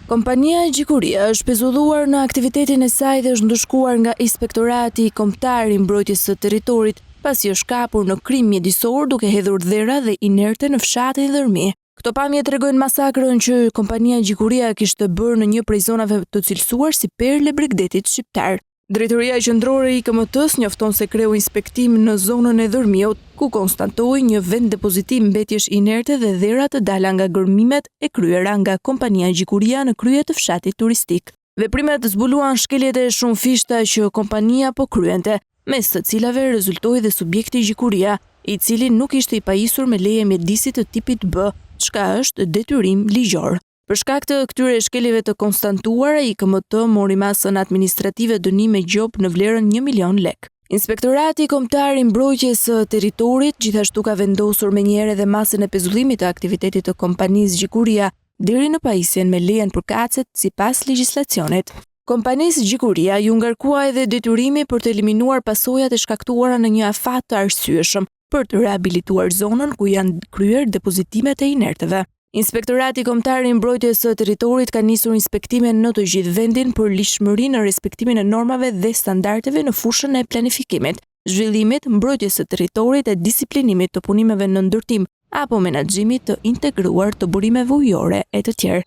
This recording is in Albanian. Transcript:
Kompania e Gjikuria është pezulluar në aktivitetin e saj dhe është ndëshkuar nga Inspektorati Kombëtar i Mbrojtjes së Territorit, pasi është kapur në krim mjedisor duke hedhur dhera dhe inerte në fshatin Dhërmi. Këto pamje tregojnë masakrën që kompania e Gjikuria kishte bërë në një prej zonave të cilësuar si perle Bregdetit shqiptar. Drejtoria qendrore e IKMT-s njofton se kreu inspektim në zonën e Dhërmiut, ku konstatoi një vend depozitim mbetjesh inerte dhe dhera të dala nga gërmimet e kryera nga kompania e Gjikuria në krye të fshatit turistik. Veprimet zbuluan shkeljet e shumë fishta që kompania po kryente, mes të cilave rezultoi dhe subjekti Gjikuria, i cili nuk ishte i pajisur me leje mjedisit të tipit B, çka është detyrim ligjor. Për shkak të këtyre shkeljeve të konstatuara, IKMT mori masën administrative dënime gjop në vlerën 1 milion lek. Inspektorati Kombëtar i Mbrojtjes së Territorit gjithashtu ka vendosur menjëherë edhe masën e pezullimit të aktivitetit të kompanisë Gjikuria deri në pajisjen me lejen për kacet sipas legjislacionit. Kompanisë Gjikuria ju ngarkua edhe detyrimi për të eliminuar pasojat e shkaktuara në një afat të arsyeshëm për të rehabilituar zonën ku janë kryer depozitimet e inerteve. Inspektorati Kombëtar i Mbrojtjes së Territorit ka nisur inspektime në të gjithë vendin për lishmëri në respektimin e normave dhe standardeve në fushën e planifikimit, zhvillimit, mbrojtjes së territorit e disiplinimit të punimeve në ndërtim apo menaxhimit të integruar të burimeve ujore e të tjerë.